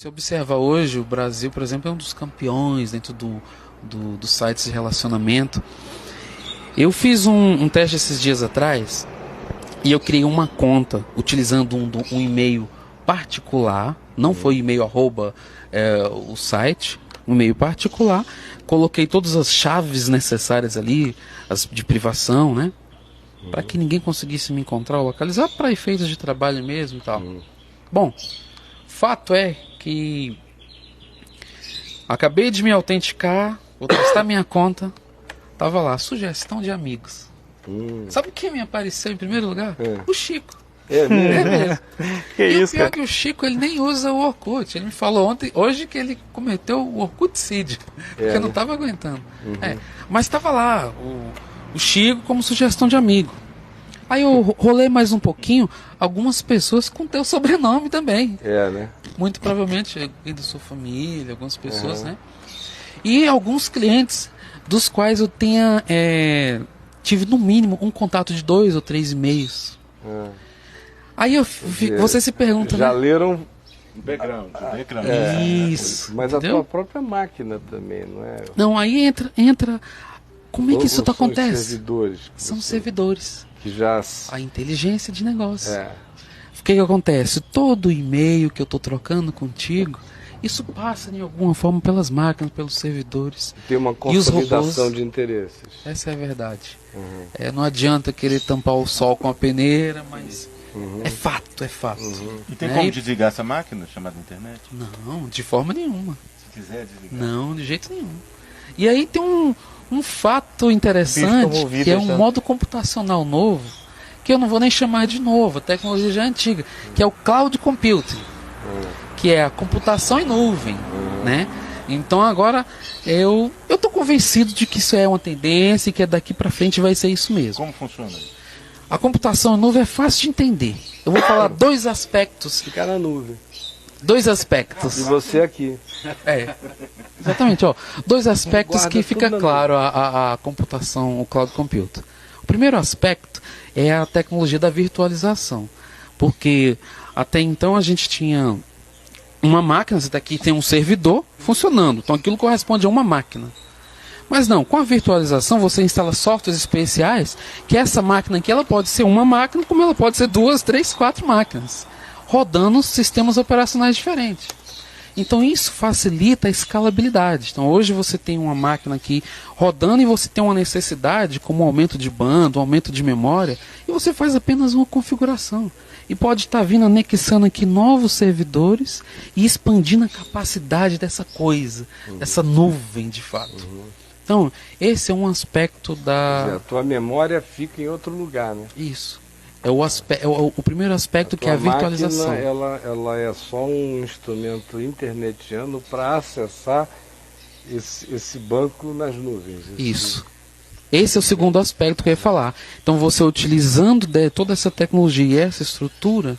Se observa hoje, o Brasil, por exemplo, é um dos campeões dentro dos sites de relacionamento. Eu fiz um teste esses dias atrás e eu criei uma conta utilizando um e-mail particular, não foi e-mail arroba o site, um e-mail particular. Coloquei todas as chaves necessárias ali, as de privação, né? Para que ninguém conseguisse me encontrar ou localizar, para efeitos de trabalho mesmo e tal. Bom, fato é que acabei de me autenticar, vou testar minha conta, tava lá, sugestão de amigos. Sabe quem me apareceu em primeiro lugar? O Chico. É mesmo? Que e isso, o pior é que o Chico ele nem usa o Orkut. Ele me falou hoje que ele cometeu o Orkuticídio, porque eu não estava aguentando. Mas estava lá o Chico como sugestão de amigo. Aí eu rolei mais um pouquinho, algumas pessoas com teu sobrenome também. Né? Muito provavelmente alguém da sua família, algumas pessoas, né? E alguns clientes dos quais eu tive no mínimo um contato de 2 ou 3 e-mails. Aí você se pergunta, já né? leram background. Isso. Mas entendeu? a tua própria máquina também, não é? Não, aí entra. Como é que isso acontece? Servidores. São servidores. Que já. A inteligência de negócio. O que acontece? Todo e-mail que eu estou trocando contigo, isso passa de alguma forma pelas máquinas, pelos servidores. Tem uma consolidação de interesses. Essa é a verdade. Não adianta querer tampar o sol com a peneira, mas é fato. E tem como desligar essa máquina chamada internet? Não, de forma nenhuma. Se quiser desligar. Não, de jeito nenhum. E aí tem um fato interessante, que é um modo computacional novo, que eu não vou nem chamar de novo, a tecnologia já é antiga, que é o Cloud Computing, que é a computação em nuvem, né? Então agora eu estou convencido de que isso é uma tendência e que daqui para frente vai ser isso mesmo. Como funciona isso? A computação em nuvem é fácil de entender. Eu vou falar dois aspectos. Ficar na nuvem. 2 aspectos. E você aqui. Exatamente, ó. 2 aspectos que fica tudo na claro a computação, o cloud computing. O primeiro aspecto é a tecnologia da virtualização. Porque até então a gente tinha uma máquina, você daqui tem um servidor funcionando. Então aquilo corresponde a uma máquina. Mas não, com a virtualização você instala softwares especiais que essa máquina aqui ela pode ser uma máquina, como ela pode ser 2, 3, 4 máquinas, rodando sistemas operacionais diferentes. Então isso facilita a escalabilidade. Então hoje você tem uma máquina aqui rodando e você tem uma necessidade, como um aumento de banda, um aumento de memória, e você faz apenas uma configuração. E pode estar vindo anexando aqui novos servidores e expandindo a capacidade dessa coisa, dessa nuvem de fato. Então esse é um aspecto da... A tua memória fica em outro lugar, né? Isso. É o primeiro aspecto, que é a virtualização. Máquina, ela é só um instrumento internetiano para acessar esse banco nas nuvens. Isso. Esse é o segundo aspecto que eu ia falar. Então você utilizando toda essa tecnologia e essa estrutura,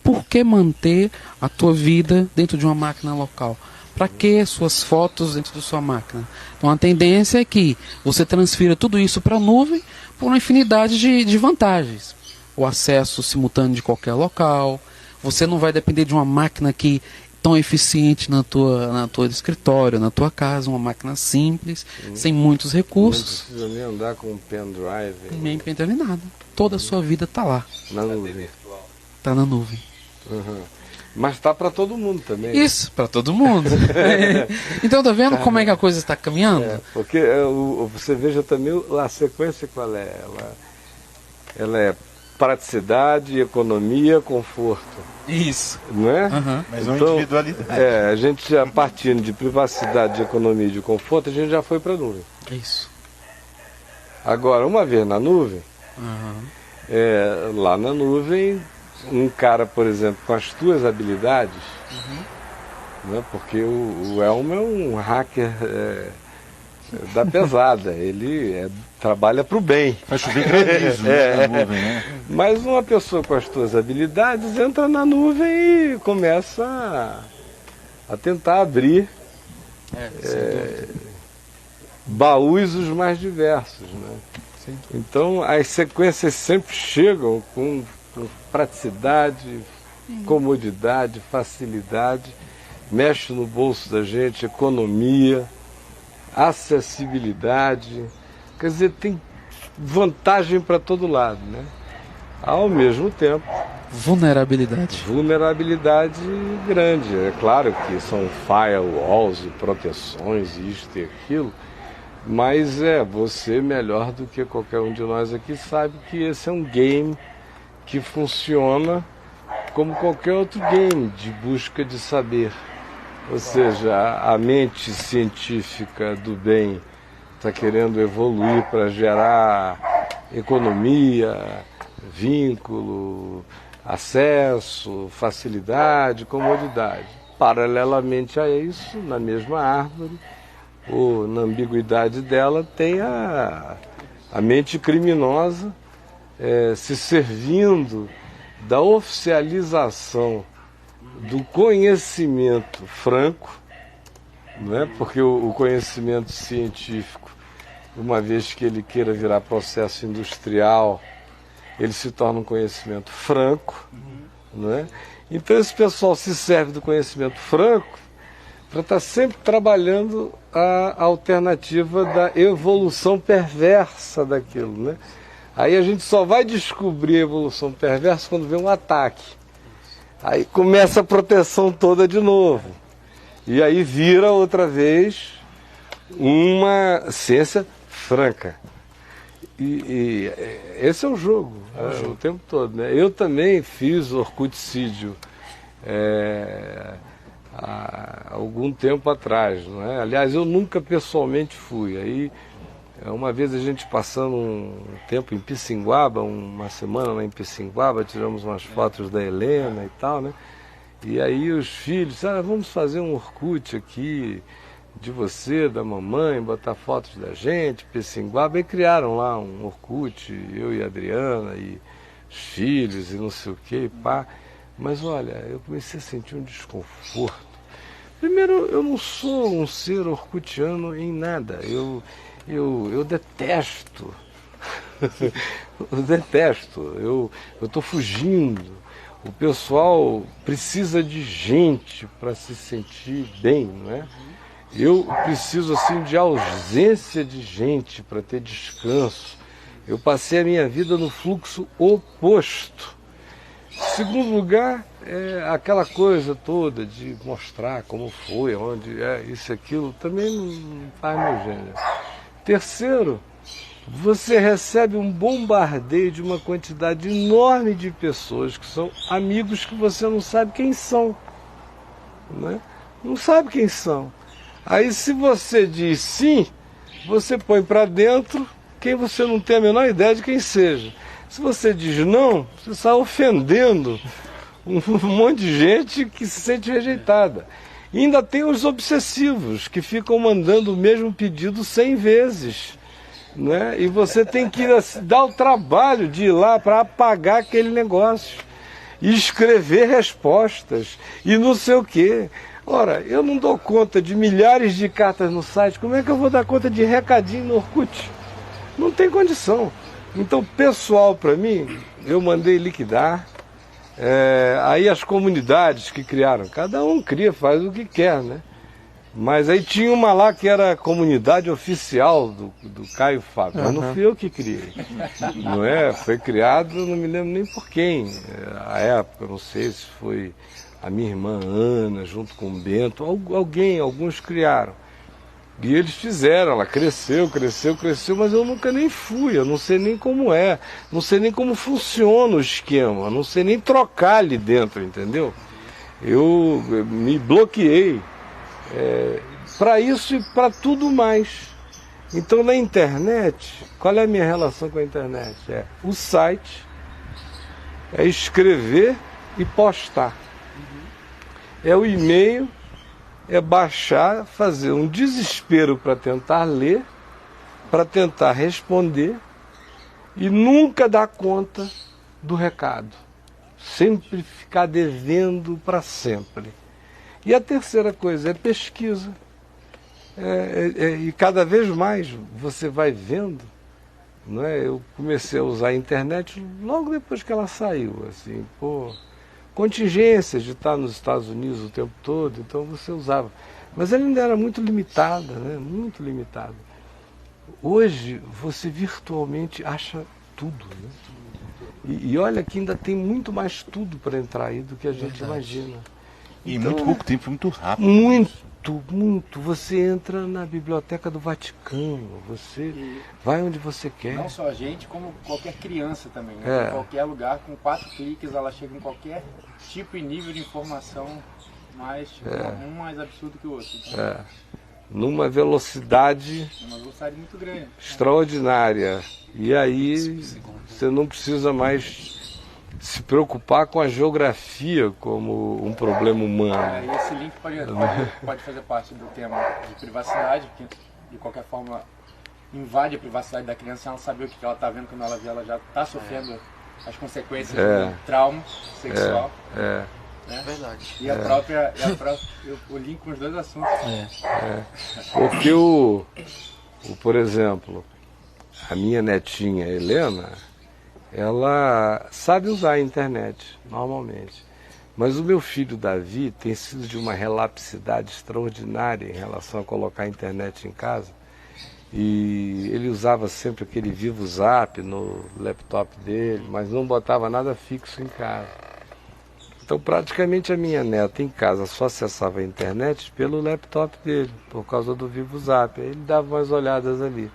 por que manter a tua vida dentro de uma máquina local? Para que suas fotos dentro da sua máquina? Então a tendência é que você transfira tudo isso para a nuvem por uma infinidade de vantagens. O acesso simultâneo de qualquer local, você não vai depender de uma máquina que tão eficiente na tua escritório, na tua casa, uma máquina simples, sem muitos recursos. Não precisa nem andar com um pendrive. Nem pendrive, nada. Toda a sua vida está lá. Na nuvem. Está na nuvem. Mas está para todo mundo também. Isso, para todo mundo. Então tá vendo como é que a coisa está caminhando? Porque você veja também a sequência qual é. Ela é praticidade, economia, conforto. Isso. Não é? Mas uma individualidade. A gente já partindo de privacidade, de economia e de conforto, a gente já foi para a nuvem. Isso. Agora, uma vez na nuvem, lá na nuvem, um cara, por exemplo, com as tuas habilidades, né, porque o Elmo é um hacker da pesada, ele trabalha para o bem. Faz chover granizo na nuvem, né? Mas uma pessoa com as suas habilidades entra na nuvem e começa a tentar abrir baús os mais diversos, né? Então as sequências sempre chegam com praticidade, comodidade, facilidade. mexe no bolso da gente, economia, acessibilidade, quer dizer, tem vantagem para todo lado, né? Ao mesmo tempo, vulnerabilidade grande. É claro que são firewalls e proteções, isto e aquilo, mas você melhor do que qualquer um de nós aqui sabe que esse é um game que funciona como qualquer outro game de busca de saber. Ou seja, a mente científica do bem está querendo evoluir para gerar economia, vínculo, acesso, facilidade, comodidade. Paralelamente a isso, na mesma árvore, ou na ambiguidade dela, tem a mente criminosa se servindo da oficialização do conhecimento franco, não é? Porque o conhecimento científico, uma vez que ele queira virar processo industrial, ele se torna um conhecimento franco, não é? Então esse pessoal se serve do conhecimento franco para estar sempre trabalhando a alternativa da evolução perversa daquilo, né? Aí a gente só vai descobrir a evolução perversa quando vê um ataque. Aí começa a proteção toda de novo. E aí vira outra vez uma ciência franca. E esse é o jogo, o tempo todo, né? Eu também fiz orcuticídio há algum tempo atrás, não é? Aliás, eu nunca pessoalmente fui. Aí uma vez a gente passando um tempo em Pissinguaba, uma semana lá em Pissinguaba, tiramos umas fotos da Helena e tal, né? E aí os filhos disseram, vamos fazer um Orkut aqui de você, da mamãe, botar fotos da gente, Pissinguaba, e criaram lá um Orkut, eu e a Adriana, e os filhos, e não sei o que, e pá. Mas olha, eu comecei a sentir um desconforto. Primeiro, eu não sou um ser orkutiano em nada, eu detesto, eu detesto, eu estou fugindo. O pessoal precisa de gente para se sentir bem, não é? Eu preciso assim de ausência de gente para ter descanso. Eu passei a minha vida no fluxo oposto. Segundo lugar, aquela coisa toda de mostrar como foi, onde isso e aquilo, também não faz meu gênero. Terceiro, você recebe um bombardeio de uma quantidade enorme de pessoas que são amigos que você não sabe quem são, né? Não sabe quem são. Aí se você diz sim, você põe para dentro quem você não tem a menor ideia de quem seja. Se você diz não, você está ofendendo um monte de gente que se sente rejeitada. E ainda tem os obsessivos, que ficam mandando o mesmo pedido 100 vezes. Né? E você tem que dar o trabalho de ir lá para apagar aquele negócio. E escrever respostas. E não sei o quê. Ora, eu não dou conta de milhares de cartas no site. Como é que eu vou dar conta de recadinho no Orkut? Não tem condição. Então, pessoal, para mim, eu mandei liquidar. Aí as comunidades que criaram, cada um cria, faz o que quer, né? Mas aí tinha uma lá que era a comunidade oficial do Caio Fábio, mas não fui eu que criei, não é? Foi criado, não me lembro nem por quem, à época, não sei se foi a minha irmã Ana, junto com o Bento, alguns criaram. E eles fizeram, ela cresceu, mas eu nunca nem fui, eu não sei nem como não sei nem como funciona o esquema, não sei nem trocar ali dentro, entendeu? Eu me bloqueei para isso e para tudo mais. Então na internet, qual é a minha relação com a internet? O site, escrever e postar. O e-mail, baixar, fazer um desespero para tentar ler, para tentar responder e nunca dar conta do recado. Sempre ficar devendo para sempre. E a terceira coisa é pesquisa. E cada vez mais você vai vendo, não é? Eu comecei a usar a internet logo depois que ela saiu, assim, contingências de estar nos Estados Unidos o tempo todo, então você usava. Mas ela ainda era muito limitada, né? Muito limitada. Hoje você virtualmente acha tudo, né? E olha que ainda tem muito mais tudo para entrar aí do que a gente imagina. E Então, muito pouco tempo, foi muito rápido. Muito. Você entra na Biblioteca do Vaticano, você vai onde você quer. Não só a gente, como qualquer criança também. Né? Em qualquer lugar, com 4 cliques, ela chega em qualquer tipo e nível de informação, mais, um mais absurdo que o outro. Então, numa velocidade muito grande. Extraordinária. E aí você não precisa mais se preocupar com a geografia como um problema humano. E esse link pode fazer parte do tema de privacidade, que de qualquer forma invade a privacidade da criança, ela saber o que ela está vendo quando ela vê, ela já está sofrendo as consequências do trauma sexual. Né? Verdade. E o link com os dois assuntos. Porque por exemplo, a minha netinha Helena, ela sabe usar a internet, normalmente. Mas o meu filho Davi tem sido de uma relapsidade extraordinária em relação a colocar a internet em casa. E ele usava sempre aquele Vivo Zap no laptop dele, mas não botava nada fixo em casa. Então praticamente a minha neta em casa só acessava a internet pelo laptop dele, por causa do Vivo Zap. Aí ele dava umas olhadas ali.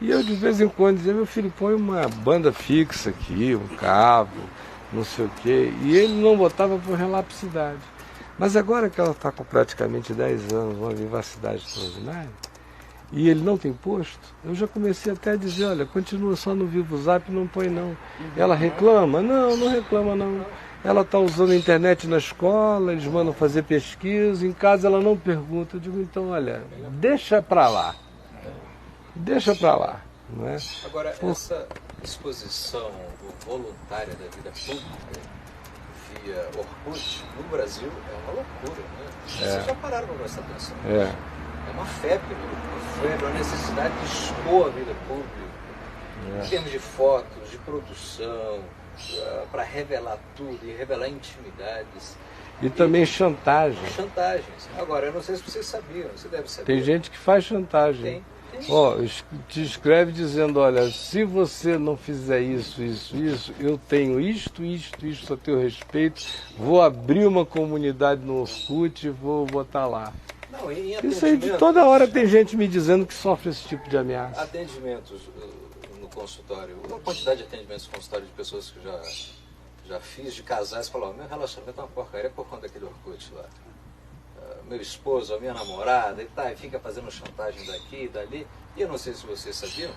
E eu de vez em quando dizia, meu filho, põe uma banda fixa aqui, um cabo, não sei o quê. E ele não botava por relapsidade. Mas agora que ela está com praticamente 10 anos, uma vivacidade extraordinária, e ele não tem posto, eu já comecei até a dizer, olha, continua só no Vivo Zap, não põe não. Ela reclama? Não reclama não. Ela está usando a internet na escola, eles mandam fazer pesquisa, em casa ela não pergunta. Eu digo, então, olha, deixa para lá. Deixa para lá. Não é? Agora, essa exposição voluntária da vida pública via Orkut, no Brasil, é uma loucura. Né? Vocês já pararam para prestar atenção? É uma febre, uma necessidade de expor a vida pública, em termos de fotos, de produção, para revelar tudo e revelar intimidades. E também chantagem. Chantagens. Agora, eu não sei se vocês sabiam, você deve saber. Tem gente que faz chantagem. Te escreve dizendo, olha, se você não fizer isso, eu tenho isto a teu respeito, vou abrir uma comunidade no Orkut e vou botar lá. Não, isso aí, toda hora tem gente me dizendo que sofre esse tipo de ameaça. Atendimentos no consultório, uma quantidade de atendimentos no consultório de pessoas que já fiz, de casais, falaram, meu relacionamento é uma porcaria por conta daquele Orkut lá. Meu esposo, a minha namorada, e fica fazendo chantagem daqui e dali. E eu não sei se vocês sabiam,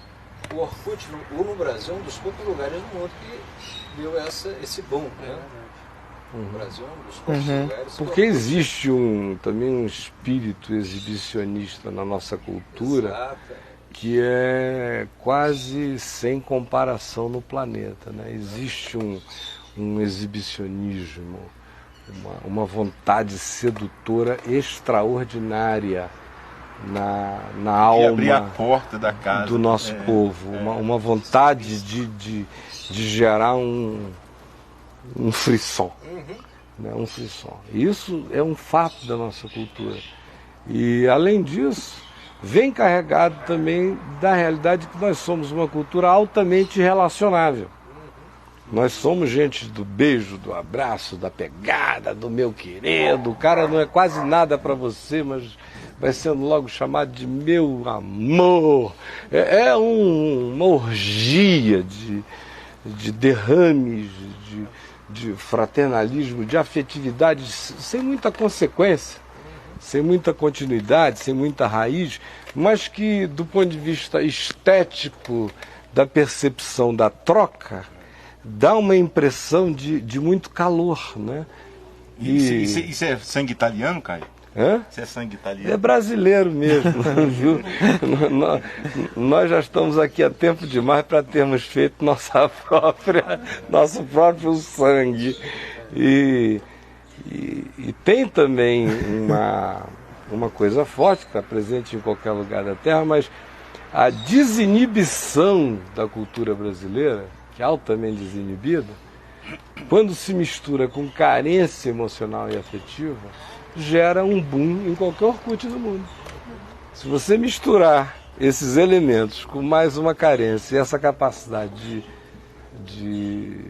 o Orkut no Brasil é um dos poucos lugares no mundo que deu esse boom, né? O Brasil é um dos poucos lugares. Porque existe também um espírito exibicionista na nossa cultura. Exato. Que é quase sem comparação no planeta, né? Existe um exibicionismo, uma vontade sedutora extraordinária na alma abrir a porta da casa do nosso povo, uma vontade de gerar um frisson, né? Um frisson. Isso é um fato da nossa cultura. E além disso, vem carregado também da realidade que nós somos uma cultura altamente relacionável. Nós somos gente do beijo, do abraço, da pegada, do meu querido. O cara não é quase nada para você, mas vai sendo logo chamado de meu amor. É uma orgia de derrames, de fraternalismo, de afetividade, sem muita consequência, sem muita continuidade, sem muita raiz, mas que, do ponto de vista estético da percepção da troca, dá uma impressão de muito calor, né? Isso é sangue italiano, Caio? Hã? Isso é sangue italiano? É brasileiro mesmo, viu? Nós já estamos aqui há tempo demais para termos feito nosso próprio sangue. E tem também uma coisa forte que está presente em qualquer lugar da Terra, mas a desinibição da cultura brasileira, que é altamente desinibida, quando se mistura com carência emocional e afetiva, gera um boom em qualquer Orkut do mundo. Se você misturar esses elementos com mais uma carência e essa capacidade de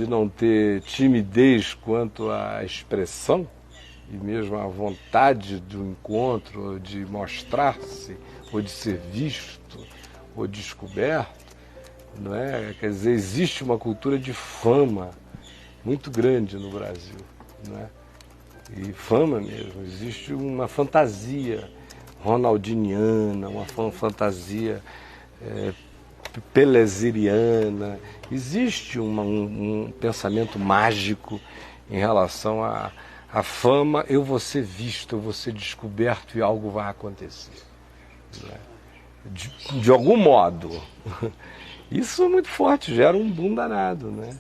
não ter timidez quanto à expressão, e mesmo a vontade do encontro, ou de mostrar-se, ou de ser visto, ou descoberto, não é? Quer dizer, existe uma cultura de fama muito grande no Brasil, não é? E fama mesmo, existe uma fantasia ronaldiniana, uma fantasia peleziriana, existe um pensamento mágico em relação à fama. Eu vou ser visto, eu vou ser descoberto e algo vai acontecer, não é? De algum modo. Isso é muito forte, gera um boom danado, né?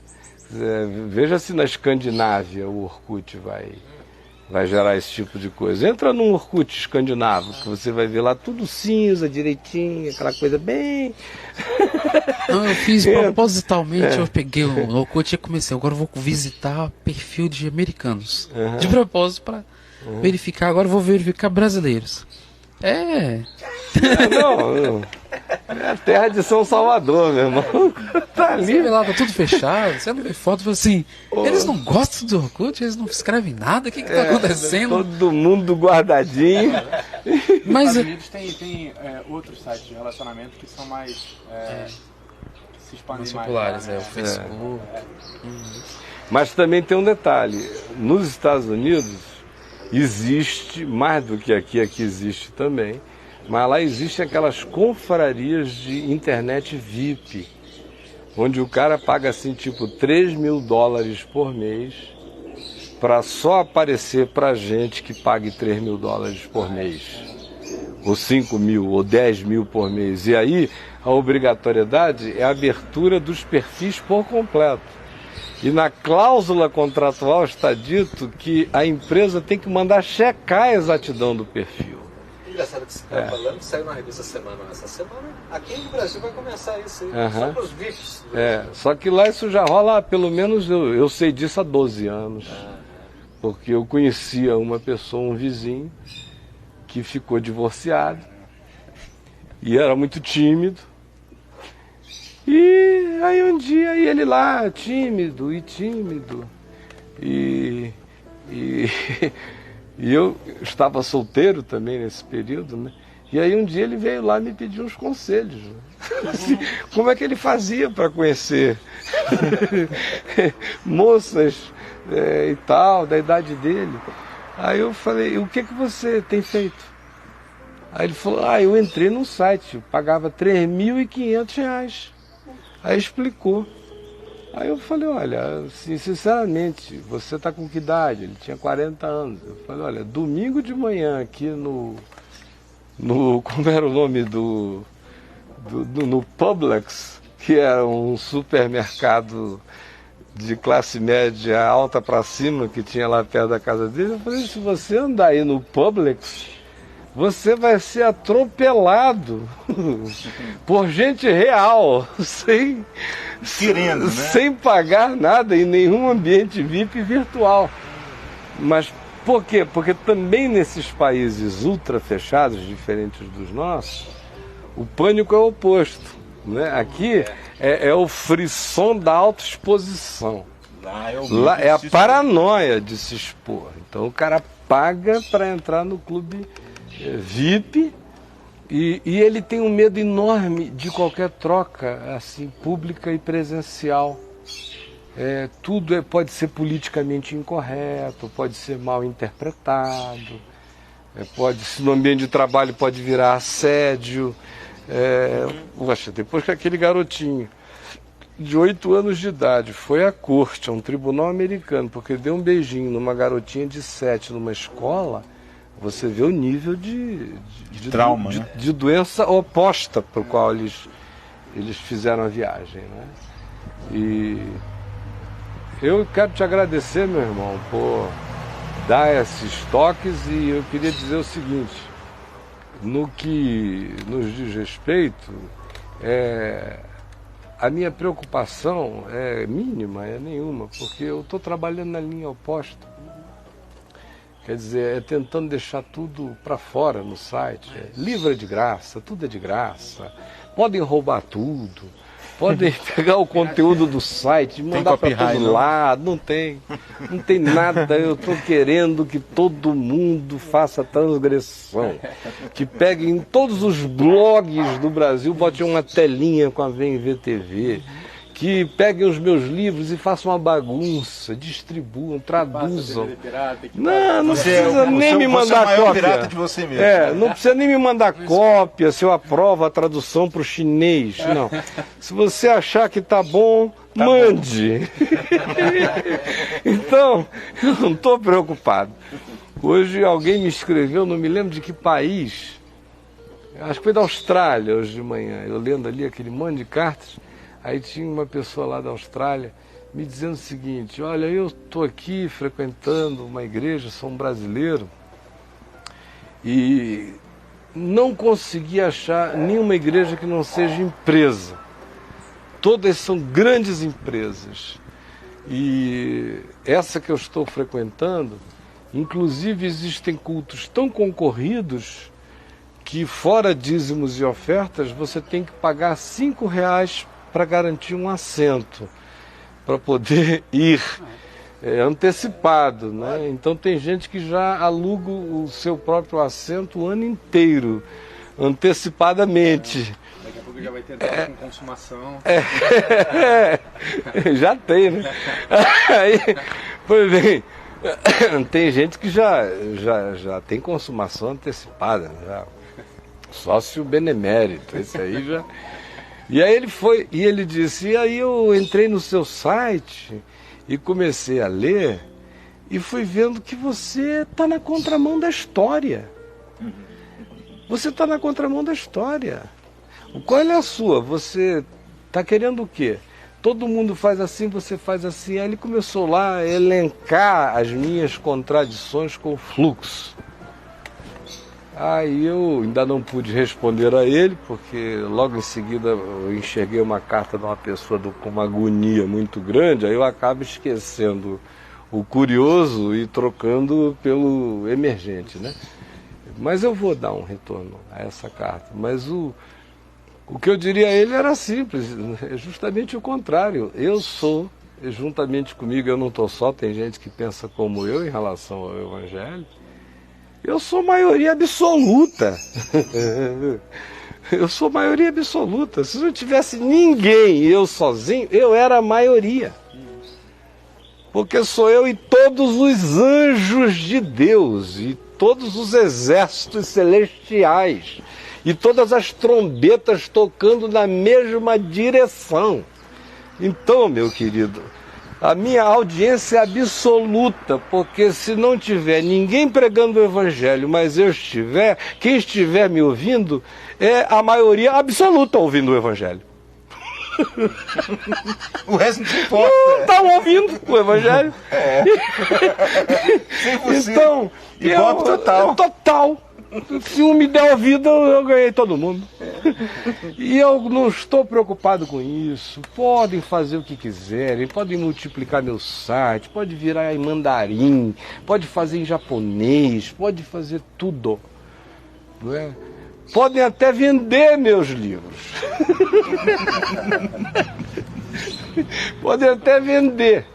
Veja se na Escandinávia o Orkut vai gerar esse tipo de coisa. Entra num Orkut escandinavo, que você vai ver lá tudo cinza, direitinho, aquela coisa bem... Não, eu fiz propositalmente, eu peguei o Orkut e comecei, agora eu vou visitar perfil de americanos. De propósito, para verificar, agora eu vou verificar brasileiros. Não. É a terra de São Salvador, meu irmão. Tá ali. Você vê lá, tá tudo fechado. Você não vê foto, fala assim, eles não gostam do Orkut, eles não escrevem nada, o que tá acontecendo? Todo mundo guardadinho. Mas nos Estados Unidos tem outros sites de relacionamento que são mais... que se expandem mais populares, né? o Facebook. Mas também tem um detalhe. Nos Estados Unidos existe, mais do que aqui existe também, mas lá existem aquelas confrarias de internet VIP, onde o cara paga assim tipo $3.000 por mês para só aparecer para gente que pague $3.000 por mês, ou 5.000, ou 10.000 por mês. E aí a obrigatoriedade é a abertura dos perfis por completo. E na cláusula contratual está dito que a empresa tem que mandar checar a exatidão do perfil. Engraçado que você está falando, saiu na revista Semana essa semana. Aqui no Brasil vai começar isso aí, só para os VIPs. Só que lá isso já rola, pelo menos eu sei disso há 12 anos. Porque eu conhecia uma pessoa, um vizinho, que ficou divorciado e era muito tímido. E aí um dia ele lá, tímido, e eu estava solteiro também nesse período, né? E aí um dia ele veio lá me pedir uns conselhos, né? Assim, como é que ele fazia para conhecer moças e tal, da idade dele. Aí eu falei, o que você tem feito? Aí ele falou, eu entrei num site, eu pagava R$3.500. Aí explicou. Aí eu falei, olha, assim, sinceramente, você está com que idade? Ele tinha 40 anos. Eu falei, olha, domingo de manhã aqui no como era o nome no Publix, que era um supermercado de classe média alta para cima, que tinha lá perto da casa dele. Eu falei, se você andar aí no Publix, você vai ser atropelado por gente real, sem pagar nada em nenhum ambiente VIP virtual. Mas por quê? Porque também nesses países ultra fechados, diferentes dos nossos, o pânico é o oposto, né? Aqui é o frisson da autoexposição. Lá é a paranoia de se expor. Então o cara paga para entrar no clube VIP e ele tem um medo enorme de qualquer troca assim pública e presencial. Tudo pode ser politicamente incorreto, pode ser mal interpretado, no ambiente de trabalho pode virar assédio. Depois que aquele garotinho de 8 anos de idade foi à corte, a um tribunal americano, porque deu um beijinho numa garotinha de 7 numa escola, você vê o nível de trauma, de doença oposta para o qual eles fizeram a viagem, né? E eu quero te agradecer, meu irmão, por dar esses toques, e eu queria dizer o seguinte: no que nos diz respeito, a minha preocupação é mínima, é nenhuma, porque eu estou trabalhando na linha oposta. Quer dizer, é tentando deixar tudo para fora no site. Livro é de graça, tudo é de graça. Podem roubar tudo. Podem pegar o conteúdo do site e mandar para todo lado. Não tem nada. Eu estou querendo que todo mundo faça transgressão. Que peguem todos os blogs do Brasil, botem uma telinha com a VMVTV. Que peguem os meus livros e façam uma bagunça, distribuam, traduzam. Não precisa nem me mandar cópia. Pirata que você mesmo. Não precisa nem me mandar cópia se eu aprovo a tradução para o chinês. Não. Se você achar que tá bom, mande. Então, eu não estou preocupado. Hoje alguém me escreveu, não me lembro de que país, acho que foi da Austrália hoje de manhã, eu lendo ali aquele monte de cartas. Aí tinha uma pessoa lá da Austrália me dizendo o seguinte: olha, eu estou aqui frequentando uma igreja, sou um brasileiro, e não consegui achar nenhuma igreja que não seja empresa. Todas são grandes empresas. E essa que eu estou frequentando, inclusive existem cultos tão concorridos que, fora dízimos e ofertas, você tem que pagar R$5 para garantir um assento, para poder ir antecipado, né? Então tem gente que já aluga o seu próprio assento o ano inteiro, antecipadamente. Daqui a pouco já vai ter dólar com consumação. Já tem, né? Aí, pois bem, tem gente que já tem consumação antecipada, já. Sócio benemérito, esse aí já... E aí ele disse, e aí eu entrei no seu site e comecei a ler e fui vendo que você está na contramão da história. Você está na contramão da história. Qual é a sua? Você está querendo o quê? Todo mundo faz assim, você faz assim. Aí ele começou lá a elencar as minhas contradições com o fluxo. Aí eu ainda não pude responder a ele, porque logo em seguida eu enxerguei uma carta de uma pessoa com uma agonia muito grande, aí eu acabo esquecendo o curioso e trocando pelo emergente, né? Mas eu vou dar um retorno a essa carta. Mas o que eu diria a ele era simples, é justamente o contrário. Eu sou, juntamente comigo, eu não estou só, tem gente que pensa como eu em relação ao Evangelho. Eu sou maioria absoluta. Eu sou maioria absoluta. Se não tivesse ninguém, eu sozinho, eu era a maioria. Porque sou eu e todos os anjos de Deus, e todos os exércitos celestiais, e todas as trombetas tocando na mesma direção. Então, meu querido, a minha audiência é absoluta, porque se não tiver ninguém pregando o Evangelho, mas eu estiver, quem estiver me ouvindo é a maioria absoluta ouvindo o Evangelho. O resto não importa. Não estão ouvindo o Evangelho. 100%. Então, Ibope total. Total. Se um me der ouvido, eu ganhei todo mundo. E eu não estou preocupado com isso. Podem fazer o que quiserem, podem multiplicar meu site, pode virar em mandarim, pode fazer em japonês, pode fazer tudo. Não é? Podem até vender meus livros. Podem até vender.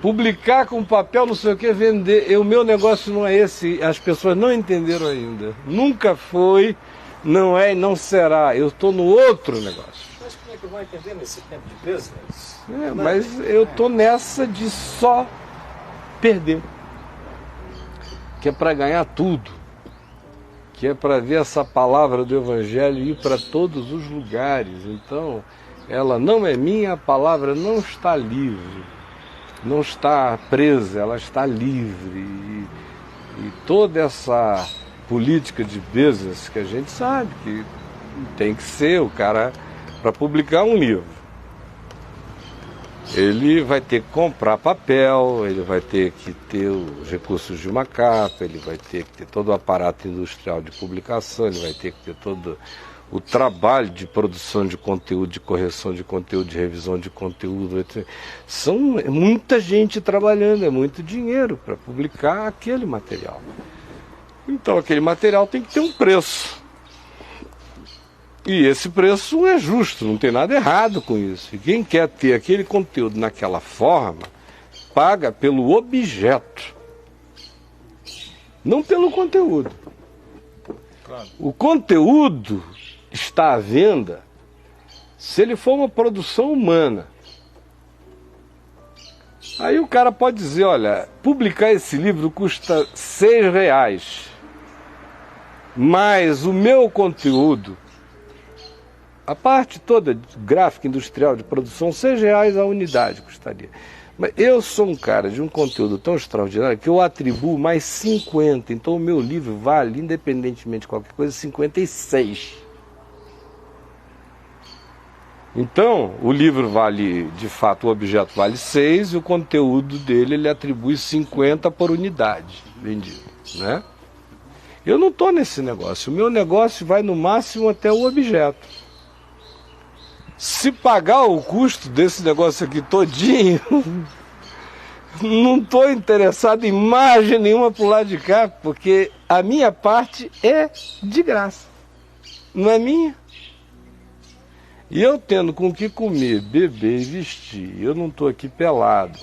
Publicar com papel, não sei o que, vender. O meu negócio não é esse, as pessoas não entenderam ainda. Nunca foi, não é e não será. Eu estou no outro negócio. Mas como é que vão entender nesse tempo de business? Mas eu estou nessa de só perder. Que é para ganhar tudo. Que é para ver essa palavra do Evangelho ir para todos os lugares. Então, ela não é minha, a palavra não está livre. Não está presa, ela está livre. E toda essa política de business que a gente sabe que tem que ser o cara para publicar um livro. Ele vai ter que comprar papel, ele vai ter que ter os recursos de uma capa, ele vai ter que ter todo o aparato industrial de publicação, ele vai ter que ter todo o trabalho de produção de conteúdo, de correção de conteúdo, de revisão de conteúdo, etc. É muita gente trabalhando, é muito dinheiro para publicar aquele material. Então aquele material tem que ter um preço. E esse preço é justo, não tem nada errado com isso. E quem quer ter aquele conteúdo naquela forma, paga pelo objeto, não pelo conteúdo. Claro. O conteúdo está à venda se ele for uma produção humana. Aí o cara pode dizer, olha, publicar esse livro custa R$6, mas o meu conteúdo, a parte toda gráfica, industrial, de produção, R$6 a unidade custaria. Mas eu sou um cara de um conteúdo tão extraordinário que eu atribuo mais 50. Então o meu livro vale, independentemente de qualquer coisa, 56. Então o livro vale, de fato, o objeto vale 6 e o conteúdo dele ele atribui 50 por unidade vendido, né? Eu não estou nesse negócio. O meu negócio vai no máximo até o objeto. Se pagar o custo desse negócio aqui todinho, não estou interessado em margem nenhuma para o lado de cá, porque a minha parte é de graça, não é minha. E eu tendo com o que comer, beber e vestir, eu não estou aqui pelado,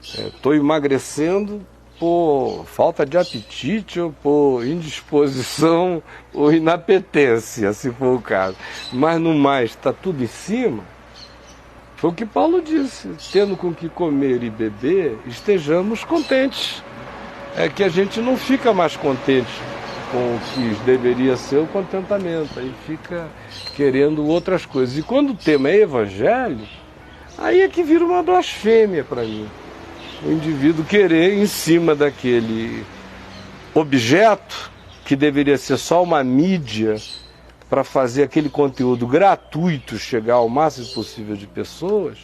estou emagrecendo por falta de apetite ou por indisposição ou inapetência, se for o caso. Mas no mais, está tudo em cima. Foi o que Paulo disse, tendo com que comer e beber, estejamos contentes. É que a gente não fica mais contente com o que deveria ser o contentamento, aí fica querendo outras coisas. E quando o tema é evangelho, aí é que vira uma blasfêmia para mim. O indivíduo querer, em cima daquele objeto, que deveria ser só uma mídia para fazer aquele conteúdo gratuito chegar ao máximo possível de pessoas,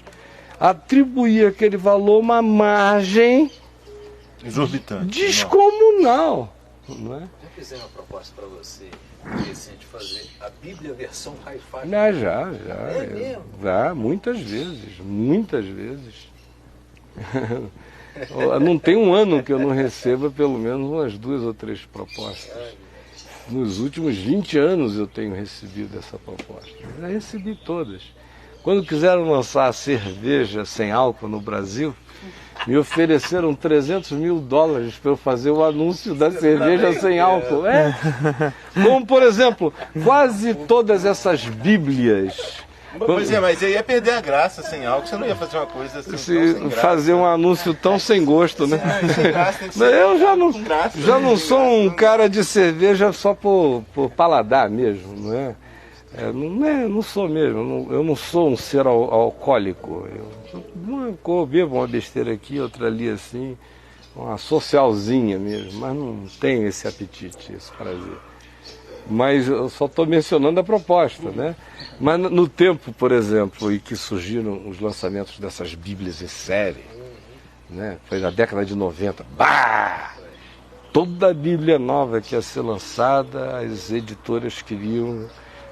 atribuir aquele valor uma margem exorbitante, descomunal. Não é? Já fizeram uma proposta para você recente fazer a Bíblia versão hi-fi? Já. É mesmo? Já, muitas vezes. Não tem um ano que eu não receba pelo menos umas 2 ou 3 propostas. Nos últimos 20 anos eu tenho recebido essa proposta. Já recebi todas. Quando quiseram lançar a cerveja sem álcool no Brasil, me ofereceram $300 mil para eu fazer o anúncio da cerveja sem álcool. Como, por exemplo, quase todas essas bíblias. Pois é, mas aí ia perder a graça sem álcool, você não ia fazer uma coisa assim. Se fazer um anúncio tão sem gosto, né? Sem graça, tem que ser Eu já não sem sou graça, um cara de cerveja só por paladar mesmo, não é? Não sou mesmo, eu não sou um ser alcoólico. Eu bebo uma besteira aqui, outra ali assim, uma socialzinha mesmo, mas não tenho esse apetite, esse prazer. Mas eu só estou mencionando a proposta, né? Mas no tempo, por exemplo, em que surgiram os lançamentos dessas bíblias em série, né? Foi na década de 90, toda a bíblia nova que ia ser lançada, as editoras queriam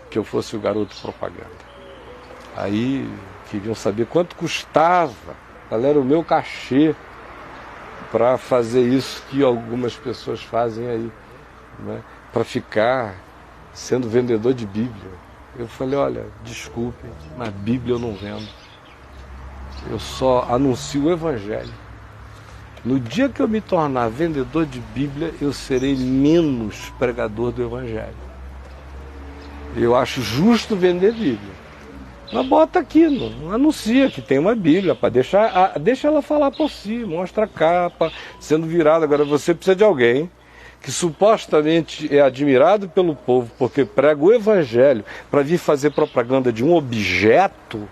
que eu fosse o garoto propaganda. Aí queriam saber quanto custava, qual era o meu cachê para fazer isso que algumas pessoas fazem aí, né? Para ficar sendo vendedor de Bíblia. Eu falei, olha, desculpe, mas Bíblia eu não vendo. Eu só anuncio o Evangelho. No dia que eu me tornar vendedor de Bíblia, eu serei menos pregador do Evangelho. Eu acho justo vender Bíblia. Mas bota aqui, não anuncia que tem uma Bíblia, deixa ela falar por si, mostra a capa, sendo virada. Agora você precisa de alguém que supostamente é admirado pelo povo porque prega o Evangelho para vir fazer propaganda de um objeto,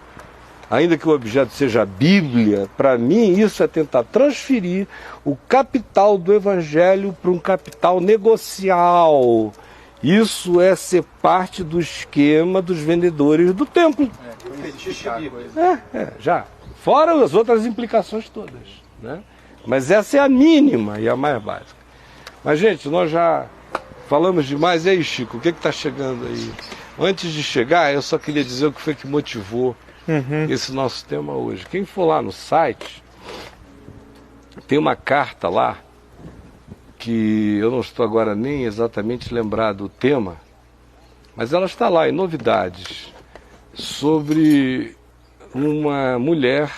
ainda que o objeto seja a Bíblia. Para mim isso é tentar transferir o capital do Evangelho para um capital negocial. Isso é ser parte do esquema dos vendedores do templo. Já. Fora as outras implicações todas, né? Mas essa é a mínima e a mais básica. Mas, gente, nós já falamos demais. E aí, Chico, o que está chegando aí? Antes de chegar, eu só queria dizer o que foi que motivou esse nosso tema hoje. Quem for lá no site, tem uma carta lá, que eu não estou agora nem exatamente lembrado do tema, mas ela está lá em novidades, sobre uma mulher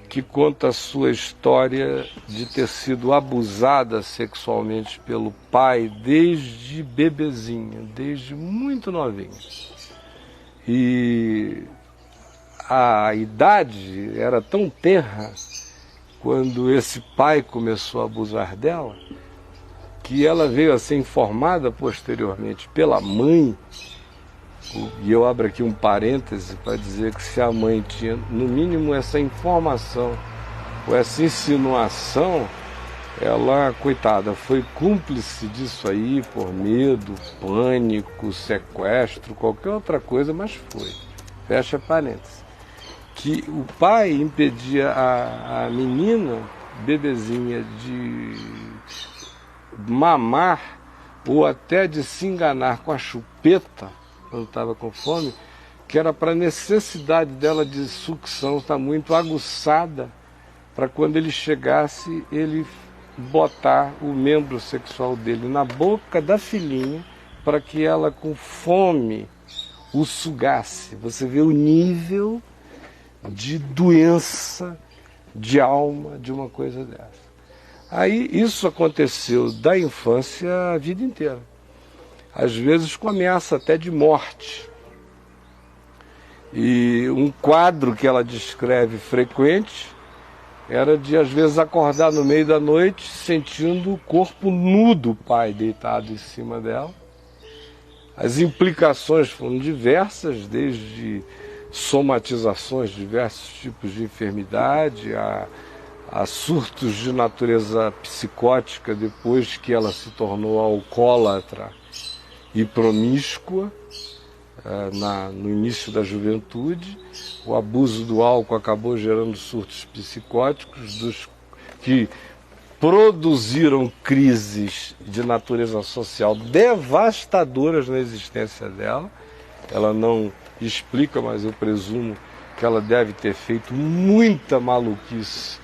que conta a sua história de ter sido abusada sexualmente pelo pai desde bebezinha, desde muito novinha. E a idade era tão tenra quando esse pai começou a abusar dela, que ela veio a ser informada posteriormente pela mãe. E eu abro aqui um parêntese para dizer que se a mãe tinha, no mínimo, essa informação ou essa insinuação, ela, coitada, foi cúmplice disso aí por medo, pânico, sequestro, qualquer outra coisa, mas foi. Fecha parêntese. Que o pai impedia a menina, bebezinha, de mamar ou até de se enganar com a chupeta, quando estava com fome, que era para a necessidade dela de sucção estar muito aguçada, para quando ele chegasse, ele botar o membro sexual dele na boca da filhinha, para que ela, com fome, o sugasse. Você vê o nível de doença, de alma, de uma coisa dessa. Aí isso aconteceu da infância a vida inteira. Às vezes com ameaça até de morte. E um quadro que ela descreve frequente era de, às vezes, acordar no meio da noite sentindo o corpo nu do pai deitado em cima dela. As implicações foram diversas, desde somatizações, diversos tipos de enfermidade, a surtos de natureza psicótica depois que ela se tornou alcoólatra e promíscua no início da juventude. O abuso do álcool acabou gerando surtos psicóticos que produziram crises de natureza social devastadoras na existência dela. Ela não explica, mas eu presumo que ela deve ter feito muita maluquice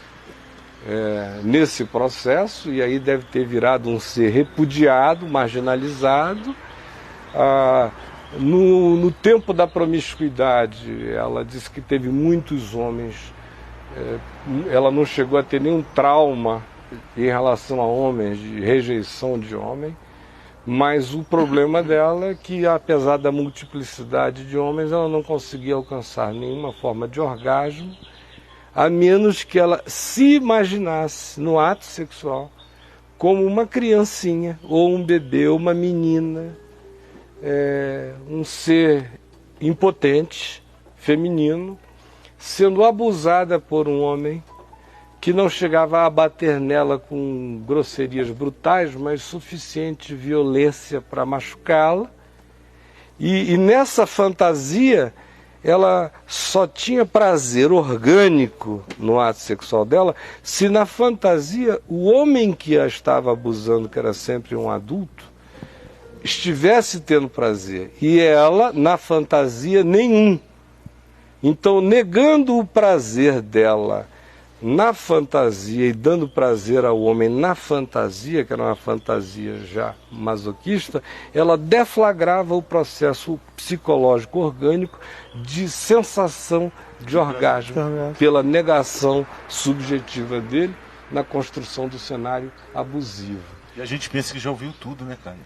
nesse processo, e aí deve ter virado um ser repudiado, marginalizado. No tempo da promiscuidade, ela disse que teve muitos homens, ela não chegou a ter nenhum trauma em relação a homens, de rejeição de homem, mas o problema dela é que, apesar da multiplicidade de homens, ela não conseguia alcançar nenhuma forma de orgasmo, a menos que ela se imaginasse no ato sexual como uma criancinha, ou um bebê, ou uma menina, um ser impotente, feminino, sendo abusada por um homem que não chegava a bater nela com grosserias brutais, mas suficiente violência para machucá-la. E nessa fantasia, ela só tinha prazer orgânico no ato sexual dela se na fantasia o homem que a estava abusando, que era sempre um adulto, estivesse tendo prazer. E ela, na fantasia, nenhum. Então, negando o prazer dela na fantasia e dando prazer ao homem na fantasia, que era uma fantasia já masoquista, ela deflagrava o processo psicológico orgânico de sensação de orgasmo, pela negação subjetiva dele na construção do cenário abusivo. E a gente pensa que já ouviu tudo, né, cara?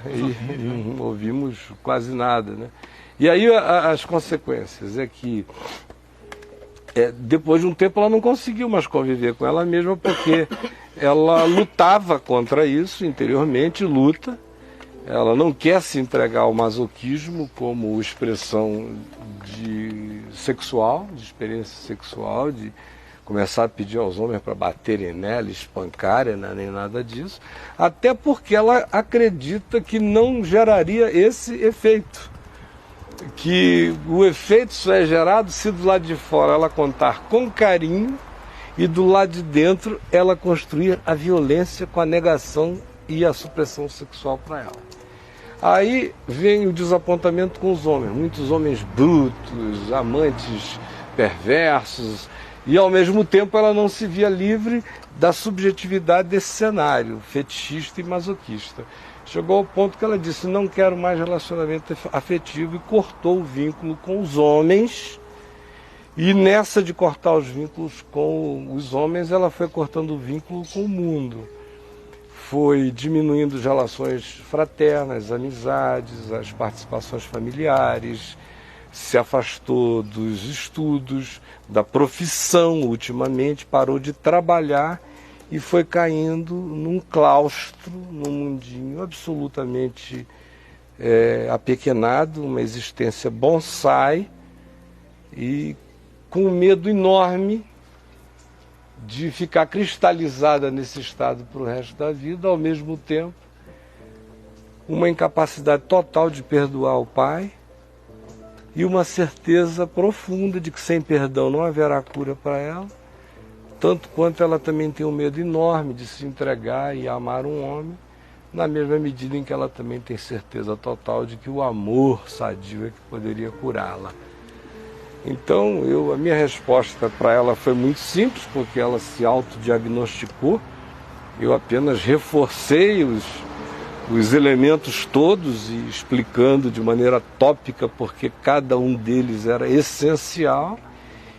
E não ouvimos quase nada, né? E aí as consequências é que depois de um tempo ela não conseguiu mais conviver com ela mesma, porque ela lutava contra isso interiormente, luta. Ela não quer se entregar ao masoquismo como expressão de experiência sexual, de começar a pedir aos homens para baterem nela, espancarem, né, nem nada disso, até porque ela acredita que não geraria esse efeito. Que o efeito só é gerado se do lado de fora ela contar com carinho e do lado de dentro ela construir a violência com a negação e a supressão sexual para ela. Aí vem o desapontamento com os homens, muitos homens brutos, amantes perversos, e ao mesmo tempo ela não se via livre da subjetividade desse cenário fetichista e masoquista. Chegou ao ponto que ela disse: não quero mais relacionamento afetivo, e cortou o vínculo com os homens. E nessa de cortar os vínculos com os homens, ela foi cortando o vínculo com o mundo. Foi diminuindo as relações fraternas, amizades, as participações familiares, se afastou dos estudos, da profissão ultimamente, parou de trabalhar e foi caindo num claustro, num mundinho absolutamente apequenado, uma existência bonsai, e com um medo enorme de ficar cristalizada nesse estado para o resto da vida, ao mesmo tempo uma incapacidade total de perdoar o pai e uma certeza profunda de que sem perdão não haverá cura para ela, tanto quanto ela também tem um medo enorme de se entregar e amar um homem, na mesma medida em que ela também tem certeza total de que o amor sadio é que poderia curá-la. Então, a minha resposta para ela foi muito simples, porque ela se autodiagnosticou. Eu apenas reforcei os elementos todos e explicando de maneira tópica porque cada um deles era essencial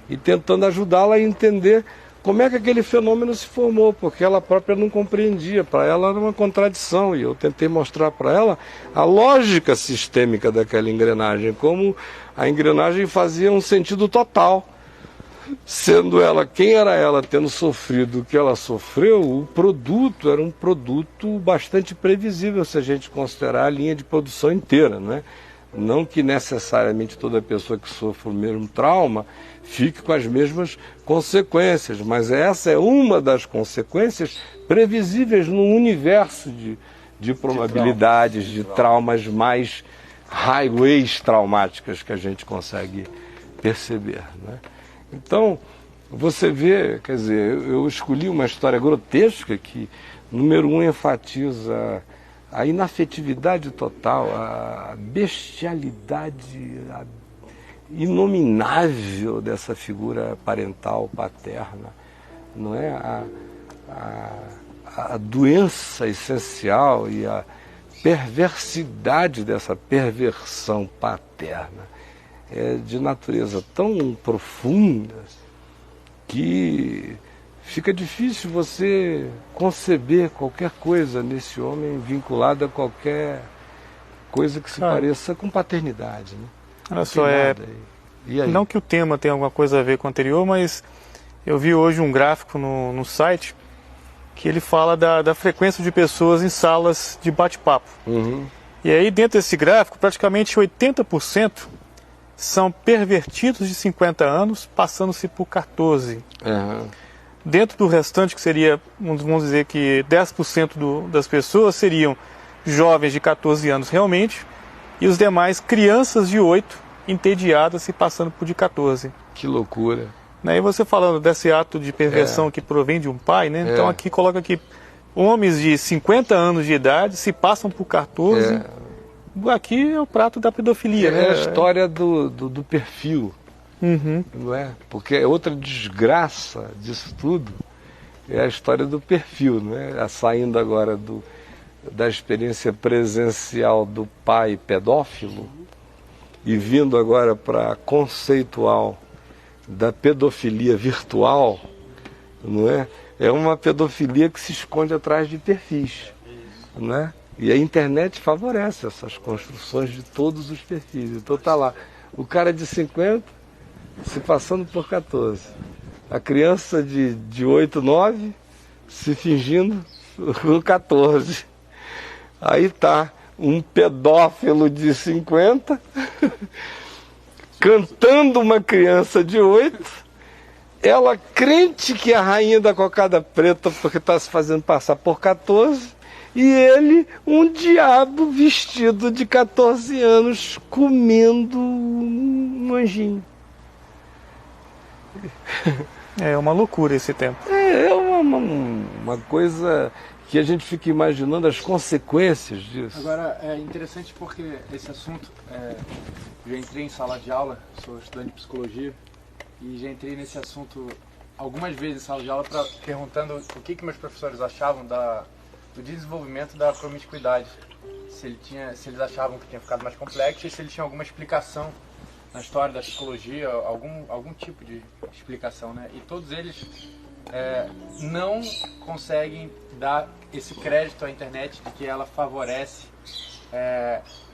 e tentando ajudá-la a entender como é que aquele fenômeno se formou, porque ela própria não compreendia. Para ela era uma contradição, e eu tentei mostrar para ela a lógica sistêmica daquela engrenagem, como a engrenagem fazia um sentido total. Sendo ela, quem era ela, tendo sofrido o que ela sofreu, o produto era um produto bastante previsível, se a gente considerar a linha de produção inteira, né? Não que necessariamente toda pessoa que sofre o mesmo trauma fique com as mesmas consequências, mas essa é uma das consequências previsíveis num universo de probabilidades, de traumas mais highways traumáticas que a gente consegue perceber, né? Então, você vê, quer dizer, eu escolhi uma história grotesca que, número um, enfatiza a inafetividade total, a bestialidade inominável dessa figura parental, paterna, não é? A doença essencial e a perversidade dessa perversão paterna é de natureza tão profunda que fica difícil você conceber qualquer coisa nesse homem vinculada a qualquer coisa que se pareça com paternidade, né? Olha só, E aí? Não que o tema tenha alguma coisa a ver com o anterior, mas eu vi hoje um gráfico no site que ele fala da frequência de pessoas em salas de bate-papo. Uhum. E aí, dentro desse gráfico, praticamente 80% são pervertidos de 50 anos, passando-se por 14. Uhum. Dentro do restante, que seria, vamos dizer que 10% das pessoas seriam jovens de 14 anos realmente, e os demais crianças de 8, entediadas e passando por de 14. Que loucura. E você falando desse ato de perversão que provém de um pai, né? Então aqui coloca que homens de 50 anos de idade se passam por 14. Aqui é o prato da pedofilia, né? É a história do perfil. Uhum. Não é? Porque outra desgraça disso tudo é a história do perfil, né? Saindo agora da experiência presencial do pai pedófilo e vindo agora para a conceitual da pedofilia virtual, não é? É uma pedofilia que se esconde atrás de perfis, não é? E a internet favorece essas construções de todos os perfis. Então tá lá, o cara de 50 se passando por 14, a criança de 8, 9 se fingindo com 14. Aí tá um pedófilo de 50 cantando uma criança de 8, ela crente que é a rainha da cocada preta porque está se fazendo passar por 14, e ele, um diabo vestido de 14 anos, comendo um anjinho. É uma loucura esse tempo. É uma uma coisa que a gente fica imaginando as consequências disso. Agora, é interessante porque esse assunto, eu entrei em sala de aula, sou estudante de psicologia, e já entrei nesse assunto algumas vezes em sala de aula perguntando o que meus professores achavam do desenvolvimento da promiscuidade. Se eles achavam que tinha ficado mais complexo e se eles tinham alguma explicação na história da psicologia, algum tipo de explicação, né? E todos eles não conseguem dar esse crédito à internet de que ela favorece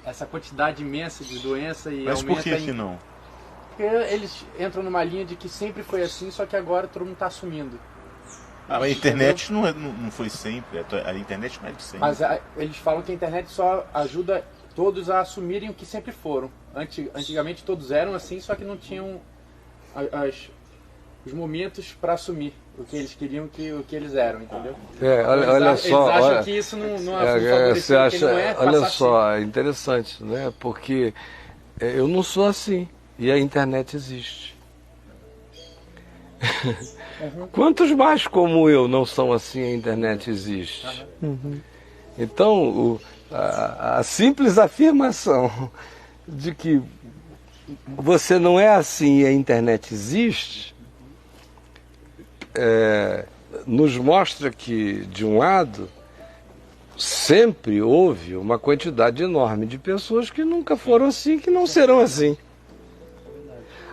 essa quantidade imensa de doença e Mas aumenta... por que não? Porque eles entram numa linha de que sempre foi assim, só que agora todo mundo está assumindo. A internet não foi sempre, a internet não é de sempre. Mas eles falam que a internet só ajuda todos a assumirem o que sempre foram. Antigamente todos eram assim, só que não tinham os momentos para assumir o que eles queriam, o que eles eram, entendeu? Olha só, eles acham que isso não você acha, que não é. olha só, é interessante, né? Porque eu não sou assim e a internet existe. Quantos mais como eu não são assim, a internet existe? Então, a simples afirmação de que você não é assim e a internet existe, nos mostra que, de um lado, sempre houve uma quantidade enorme de pessoas que nunca foram assim e que não serão assim.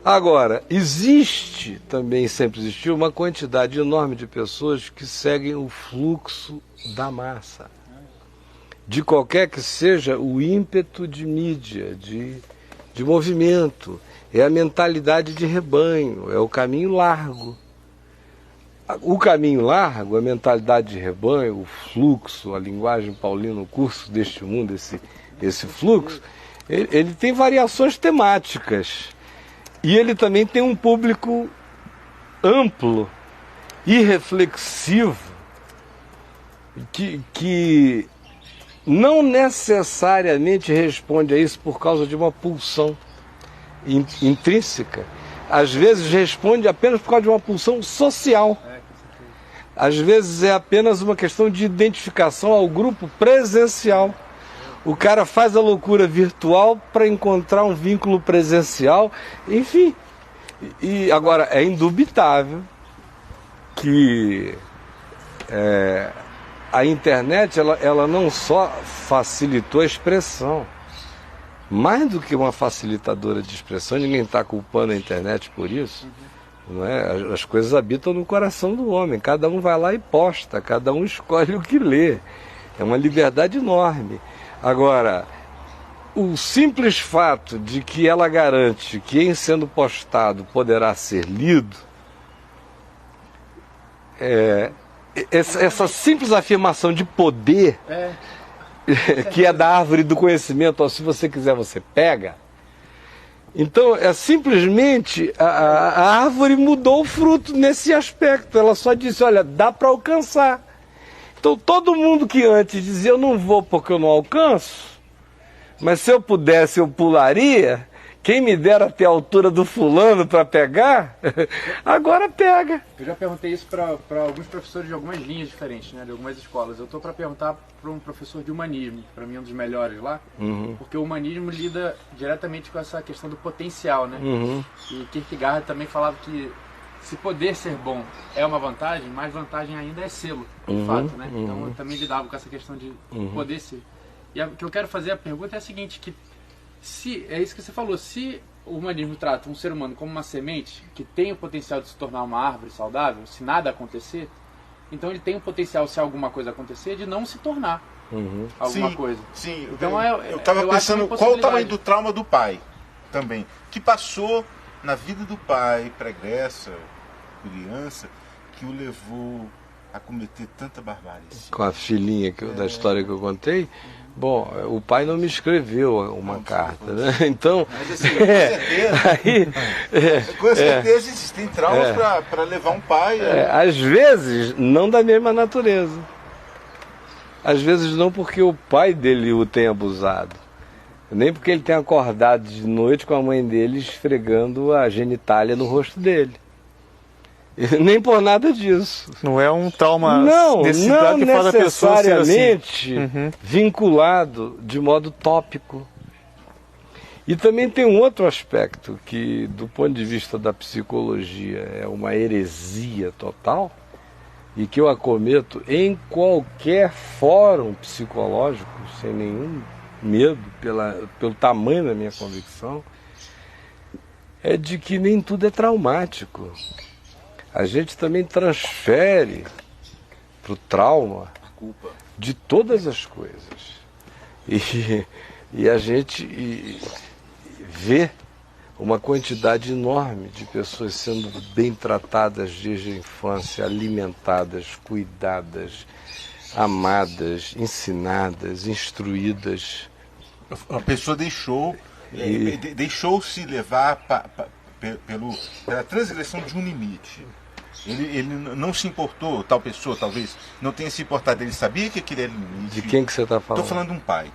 Agora, também sempre existiu, uma quantidade enorme de pessoas que seguem o fluxo da massa. De qualquer que seja o ímpeto de mídia, de movimento. É a mentalidade de rebanho, é o caminho largo. O caminho largo, a mentalidade de rebanho, o fluxo, a linguagem paulina, o curso deste mundo, esse fluxo, ele tem variações temáticas. E ele também tem um público amplo e reflexivo que não necessariamente responde a isso por causa de uma pulsão intrínseca. Às vezes responde apenas por causa de uma pulsão social. Às vezes é apenas uma questão de identificação ao grupo presencial. O cara faz a loucura virtual para encontrar um vínculo presencial, enfim. E agora, é indubitável que a internet ela não só facilitou a expressão, mais do que uma facilitadora de expressão, ninguém está culpando a internet por isso. Não é? As coisas habitam no coração do homem, cada um vai lá e posta, cada um escolhe o que lê. É uma liberdade enorme. Agora, o simples fato de que ela garante que, em sendo postado, poderá ser lido, essa simples afirmação de poder, que é da árvore do conhecimento, ó, se você quiser você pega. Então, simplesmente a árvore mudou o fruto nesse aspecto. Ela só disse, olha, dá para alcançar. Então, todo mundo que antes dizia, eu não vou porque eu não alcanço, mas se eu pudesse eu pularia, quem me dera até a altura do fulano para pegar, agora pega. Eu já perguntei isso para alguns professores de algumas linhas diferentes, né, de algumas escolas. Eu estou para perguntar para um professor de humanismo, para mim um dos melhores lá, porque o humanismo lida diretamente com essa questão do potencial, né? E Kierkegaard também falava que se poder ser bom é uma vantagem, mais vantagem ainda é sê-lo, de fato, né? Então eu também lidava com essa questão de poder ser. E o que eu quero fazer a pergunta é a seguinte, que é isso que você falou, se o humanismo trata um ser humano como uma semente que tem o potencial de se tornar uma árvore saudável, se nada acontecer, então ele tem o potencial, se alguma coisa acontecer, de não se tornar alguma coisa. Sim, então eu estava pensando qual o tamanho do trauma do pai também, que passou na vida do pai, pregressa, criança, que o levou a cometer tanta barbárie. Com a filhinha da história que eu contei, bom, o pai não me escreveu uma carta, né? Então, mas, assim, com certeza existem traumas para levar um pai. Às vezes, não da mesma natureza. Às vezes não porque o pai dele o tem abusado. Nem porque ele tem acordado de noite com a mãe dele esfregando a genitália no rosto dele. Nem por nada disso. Não é um trauma Não que faz a pessoa ser assim. necessariamente vinculado de modo tópico. E também tem um outro aspecto que, do ponto de vista da psicologia, é uma heresia total e que eu acometo em qualquer fórum psicológico, sem nenhum medo, pelo tamanho da minha convicção, é de que nem tudo é traumático. A gente também transfere para o trauma de todas as coisas. E a gente vê uma quantidade enorme de pessoas sendo bem tratadas desde a infância, alimentadas, cuidadas, amadas, ensinadas, instruídas. A pessoa deixou-se levar pela transgressão de um limite. Ele não se importou, tal pessoa talvez não tenha se importado, ele sabia que aquele era o limite. De quem que você está falando? Estou falando de um pai.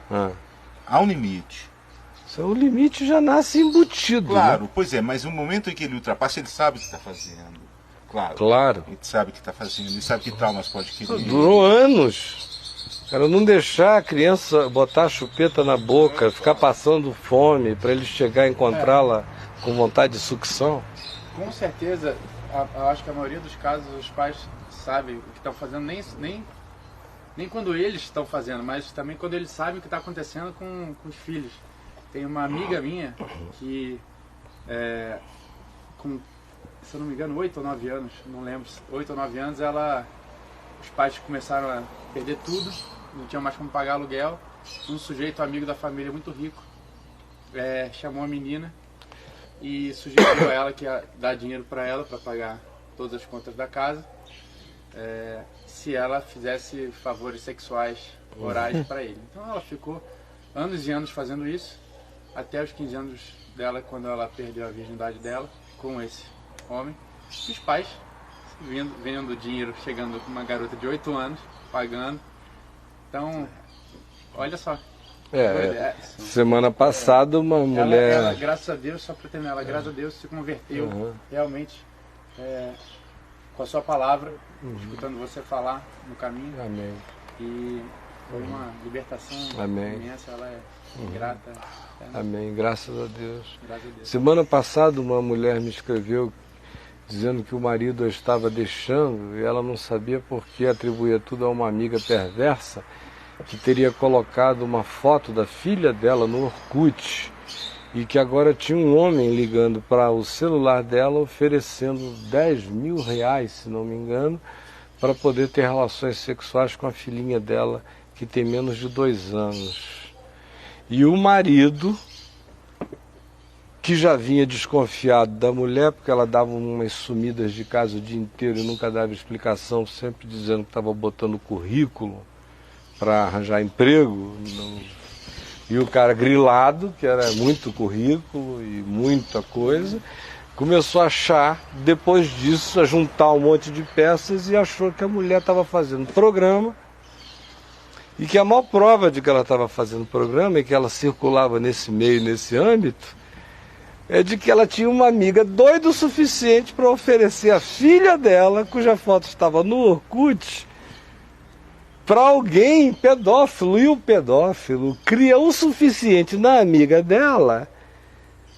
Há um limite. O limite já nasce embutido. Claro, né? Pois é, mas no momento em que ele ultrapassa, ele sabe o que está fazendo. Claro. Ele sabe o que está fazendo, ele sabe que traumas pode querer. Durou anos. Cara, não deixar a criança botar a chupeta na boca, ficar passando fome para ele chegar a encontrá-la com vontade de sucção. Com certeza, eu acho que a maioria dos casos os pais sabem o que estão fazendo, nem quando eles estão fazendo, mas também quando eles sabem o que está acontecendo com os filhos. Tem uma amiga minha que, com, se eu não me engano, 8 ou 9 anos, não lembro, 8 ou 9 anos, os pais começaram a perder tudo, não tinham mais como pagar aluguel. Um sujeito amigo da família muito rico chamou a menina e sugeriu a ela que ia dar dinheiro para ela para pagar todas as contas da casa, se ela fizesse favores sexuais orais para ele. Então ela ficou anos e anos fazendo isso, até os 15 anos dela, quando ela perdeu a virgindade dela com esse homem. Os pais vendo dinheiro chegando com uma garota de 8 anos, pagando. Então, olha só. Semana passada uma mulher... Ela, graças a Deus, só para terminar, graças a Deus se converteu realmente com a sua palavra, escutando você falar no caminho. Amém. E foi uma libertação imensa, ela é grata. Amém, graças a Deus. Graças a Deus. Semana passada uma mulher me escreveu dizendo que o marido a estava deixando e ela não sabia por que atribuía tudo a uma amiga perversa que teria colocado uma foto da filha dela no Orkut e que agora tinha um homem ligando para o celular dela oferecendo 10 mil reais, se não me engano, para poder ter relações sexuais com a filhinha dela que tem menos de 2 anos. E o marido, que já vinha desconfiado da mulher, porque ela dava umas sumidas de casa o dia inteiro e nunca dava explicação, sempre dizendo que estava botando currículo para arranjar emprego. E o cara grilado, que era muito currículo e muita coisa, começou a achar, depois disso, a juntar um monte de peças e achou que a mulher estava fazendo programa. E que a maior prova de que ela estava fazendo programa e que ela circulava nesse meio, nesse âmbito, é de que ela tinha uma amiga doida o suficiente para oferecer a filha dela, cuja foto estava no Orkut, para alguém pedófilo. E o pedófilo cria o suficiente na amiga dela,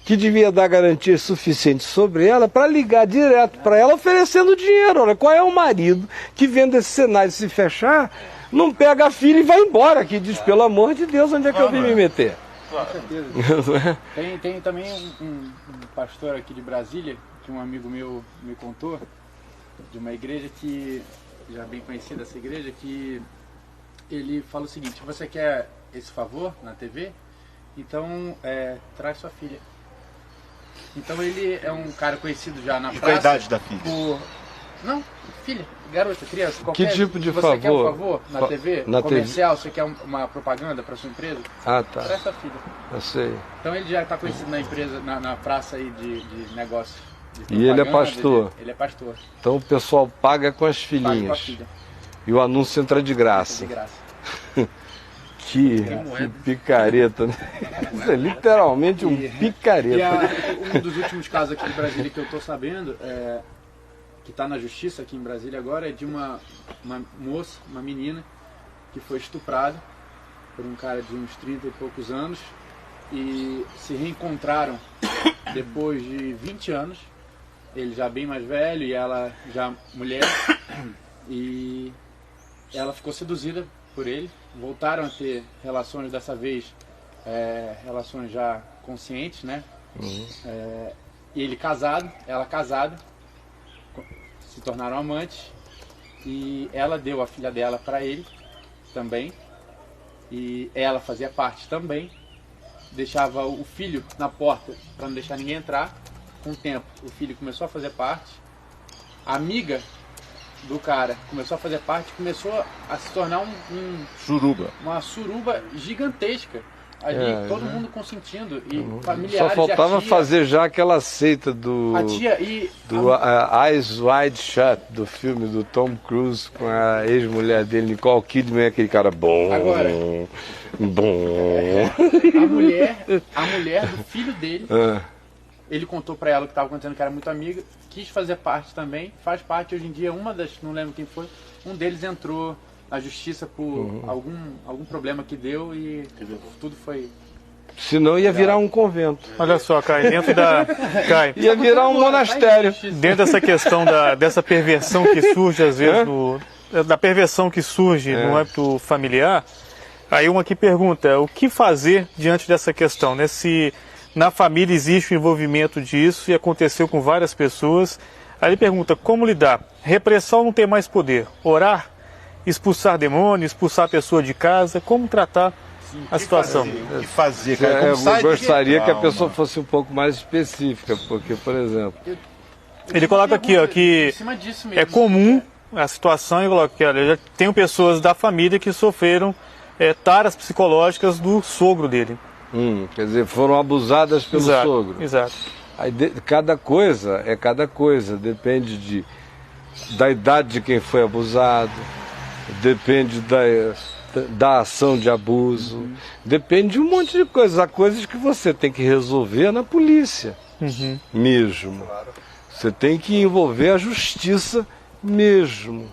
que devia dar garantias suficientes sobre ela, para ligar direto para ela oferecendo dinheiro. Olha, qual é o marido que, vendo esse cenário se fechar, não pega a filha e vai embora, que diz, pelo amor de Deus, onde é que eu vim me meter? Com certeza. Tem também um pastor aqui de Brasília, que um amigo meu me contou, de uma igreja que, já bem conhecida essa igreja, que ele fala o seguinte: você quer esse favor na TV? Então traz sua filha. Então ele é um cara conhecido já na praça. Qual a idade da filha? Não, filha, garota, criança, qualquer... Que tipo de você favor? Quer um favor na TV? Na comercial, você quer uma propaganda para sua empresa? Ah, tá. Traz sua filha. Eu sei. Então ele já está conhecido na empresa, na praça aí de negócio. E ele é pastor? Ele é pastor. Então o pessoal paga com as Paga com a filhinhas. filha. E o anúncio entra de graça. De graça. Que picareta, né? Isso é literalmente um picareta. Um dos últimos casos aqui de Brasília que eu estou sabendo, que está na justiça aqui em Brasília agora, é de uma moça, uma menina, que foi estuprada por um cara de uns 30 e poucos anos e se reencontraram depois de 20 anos, ele já bem mais velho e ela já mulher, e ela ficou seduzida por ele, voltaram a ter relações, dessa vez relações já conscientes, né? E ele casado, ela casada, se tornaram amantes, e ela deu a filha dela para ele também, e ela fazia parte também, deixava o filho na porta para não deixar ninguém entrar. Com o tempo o filho começou a fazer parte, a amiga do cara começou a fazer parte, começou a se tornar uma suruba gigantesca. Ali, todo mundo consentindo, e familiares. Só faltava fazer já aquela seita do Eyes Wide Shut, do filme do Tom Cruise com a ex-mulher dele, Nicole Kidman, aquele cara bom. Agora, a mulher do filho dele, ele contou pra ela o que estava acontecendo, que era muito amiga, quis fazer parte também, faz parte hoje em dia, não lembro quem foi, um deles entrou na justiça por algum problema que deu e tudo foi... Senão ia virar um convento. Olha só, Caio, dentro da... Caio, ia virar um monastério. Dentro dessa questão dessa perversão que surge, às vezes, da perversão que surge no âmbito familiar, aí uma que pergunta, o que fazer diante dessa questão, né? Se na família existe o envolvimento disso e aconteceu com várias pessoas, aí ele pergunta, como lidar? Repressão não tem mais poder. Orar? Expulsar demônio, expulsar a pessoa de casa, como tratar a situação? O que fazer, cara? Eu gostaria que a pessoa fosse um pouco mais específica, porque, por exemplo... Ele coloca aqui, ó, que é comum a situação, ele coloca aqui, olha, já tenho pessoas da família que sofreram taras psicológicas do sogro dele. Quer dizer, foram abusadas pelo sogro. Exato. Aí, cada coisa é cada coisa, depende da idade de quem foi abusado, depende da ação de abuso, depende de um monte de coisas. Há coisas que você tem que resolver na polícia mesmo. Você tem que envolver a justiça mesmo.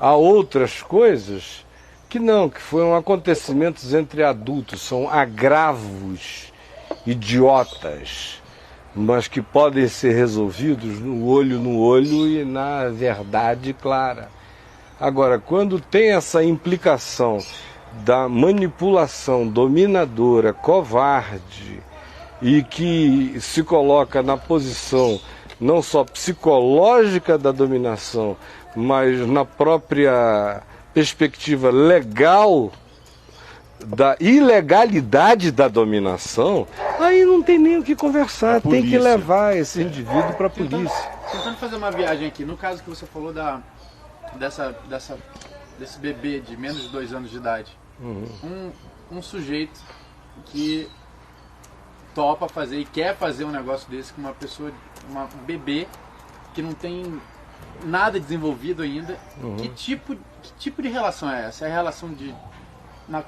Há outras coisas que não, que foram acontecimentos entre adultos, são agravos idiotas, mas que podem ser resolvidos no olho e na verdade clara. Agora, quando tem essa implicação da manipulação dominadora, covarde, e que se coloca na posição não só psicológica da dominação, mas na própria perspectiva legal da ilegalidade da dominação, aí não tem nem o que conversar, tem que levar esse indivíduo para a polícia. Tentando fazer uma viagem aqui, no caso que você falou desse bebê de menos de 2 anos de idade, um sujeito que topa fazer e quer fazer um negócio desse com uma pessoa, um bebê que não tem nada desenvolvido ainda, que tipo de relação é essa? É a relação de...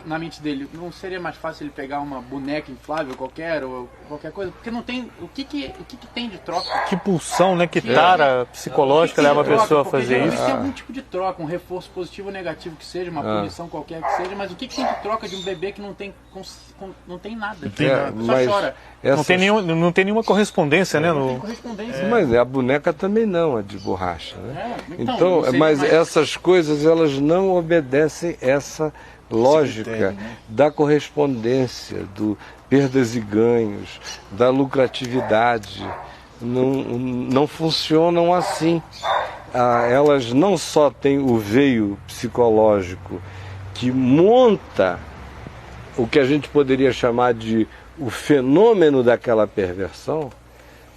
Na mente dele, não seria mais fácil ele pegar uma boneca inflável qualquer ou qualquer coisa? Porque não tem... O que tem de troca? Que pulsão, né? Que tara psicológica leva a pessoa a fazer isso? Tem algum tipo de troca, um reforço positivo ou negativo que seja, uma punição qualquer que seja, mas o que tem de troca de um bebê que não tem nada? Só chora. Não tem nenhuma correspondência, né? Não tem correspondência. Mas a boneca também não, a de borracha, né? Então, mas essas coisas, elas não obedecem essa lógica da correspondência, do perdas e ganhos, da lucratividade. Não funcionam assim. Elas não só têm o veio psicológico que monta o que a gente poderia chamar de o fenômeno daquela perversão,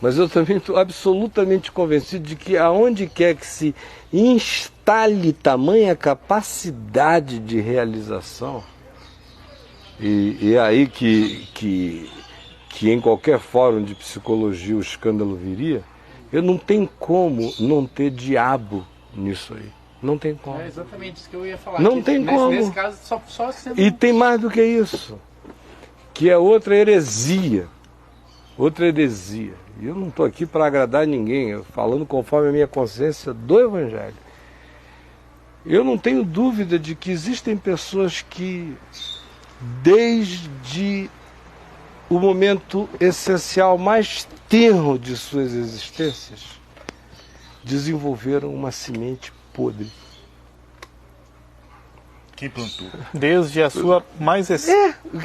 mas eu também estou absolutamente convencido de que aonde quer que se instale tamanha capacidade de realização, e é aí que em qualquer fórum de psicologia o escândalo viria, eu não tenho como não ter diabo nisso aí. Não tem como. É exatamente isso que eu ia falar. Não tem como. Nesse caso, só sendo... E tem mais do que isso, que é outra heresia, outra heresia. E eu não estou aqui para agradar ninguém, eu falando conforme a minha consciência do Evangelho. Eu não tenho dúvida de que existem pessoas que, desde o momento essencial mais tenro de suas existências, desenvolveram uma semente podre. Quem plantou? Desde a sua mais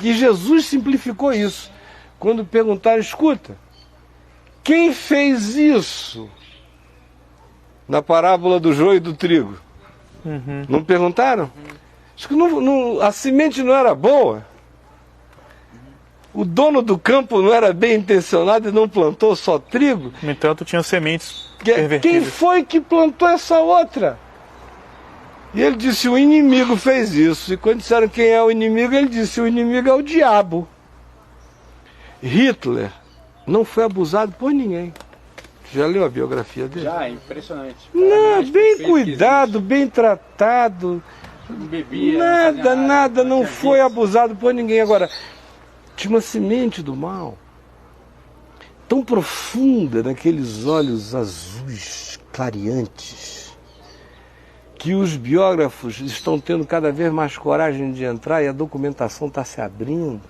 Que Jesus simplificou isso. Quando perguntaram, escuta, quem fez isso na parábola do joio e do trigo? Não perguntaram? Acho que a semente não era boa. O dono do campo não era bem intencionado e não plantou só trigo. No entanto, tinham sementes pervertidas. Quem foi que plantou essa outra? E ele disse, o inimigo fez isso. E quando disseram quem é o inimigo, ele disse, o inimigo é o diabo. Hitler não foi abusado por ninguém. Já leu a biografia dele? Já, é impressionante. Não, bem cuidado, bem tratado. Bebia, Nada, não foi abusado por ninguém. Agora, tinha uma semente do mal tão profunda naqueles olhos azuis, clareantes, que os biógrafos estão tendo cada vez mais coragem de entrar e a documentação está se abrindo.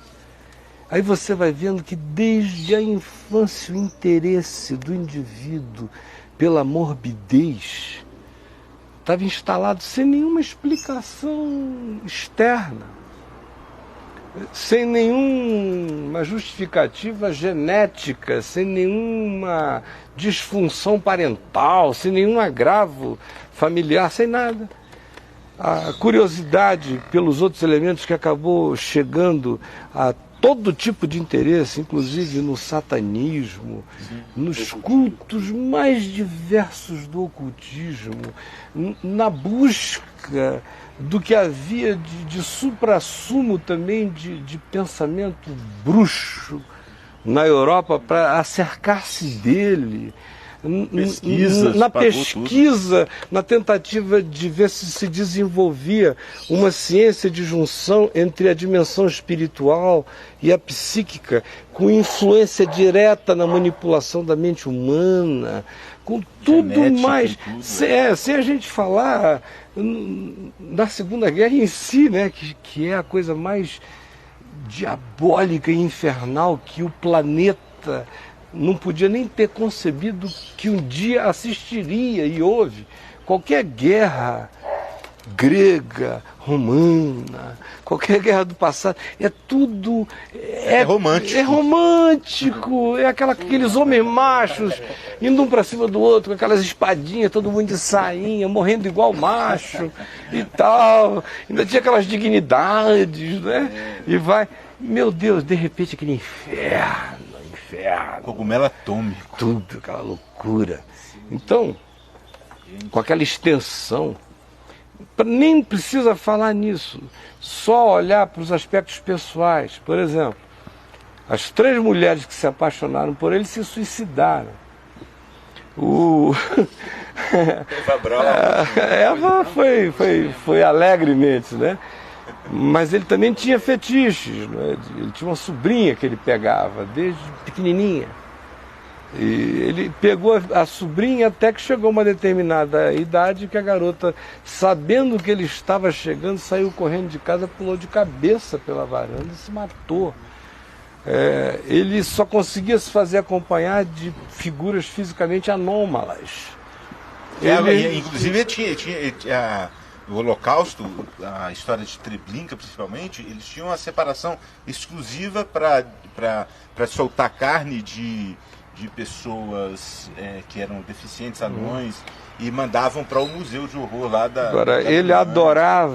Aí você vai vendo que desde a infância o interesse do indivíduo pela morbidez estava instalado sem nenhuma explicação externa, sem nenhuma justificativa genética, sem nenhuma disfunção parental, sem nenhum agravo familiar, sem nada. A curiosidade pelos outros elementos que acabou chegando a todo tipo de interesse, inclusive no satanismo, nos cultos mais diversos do ocultismo, na busca do que havia de suprassumo também de pensamento bruxo na Europa para acercar-se dele. Na pesquisa, na tentativa de ver se desenvolvia uma ciência de junção entre a dimensão espiritual e a psíquica, com influência direta na manipulação da mente humana, com tudo genética, mais. Tudo, sem a gente falar da Segunda Guerra em si, né, que é a coisa mais diabólica e infernal que o planeta não podia nem ter concebido que um dia assistiria, e houve. Qualquer guerra grega, romana, qualquer guerra do passado, é tudo... É romântico. É romântico, é aqueles homens machos indo um para cima do outro, com aquelas espadinhas, todo mundo de sainha, morrendo igual macho e tal. Ainda tinha aquelas dignidades, né? E vai... Meu Deus, de repente aquele inferno. Cogumelo atômico. Tudo, aquela loucura. Então, com aquela extensão, nem precisa falar nisso, só olhar para os aspectos pessoais. Por exemplo, as 3 mulheres que se apaixonaram por ele se suicidaram. Eva foi alegremente, né? Mas ele também tinha fetiches, né? Ele tinha uma sobrinha que ele pegava desde pequenininha. E ele pegou a sobrinha até que chegou uma determinada idade que a garota, sabendo que ele estava chegando, saiu correndo de casa, pulou de cabeça pela varanda e se matou. Ele só conseguia se fazer acompanhar de figuras fisicamente anômalas. Inclusive tinha o Holocausto, a história de Treblinka principalmente, eles tinham uma separação exclusiva para soltar carne de pessoas que eram deficientes, anões, e mandavam para o Museu de Horror lá da... Agora, ele adorava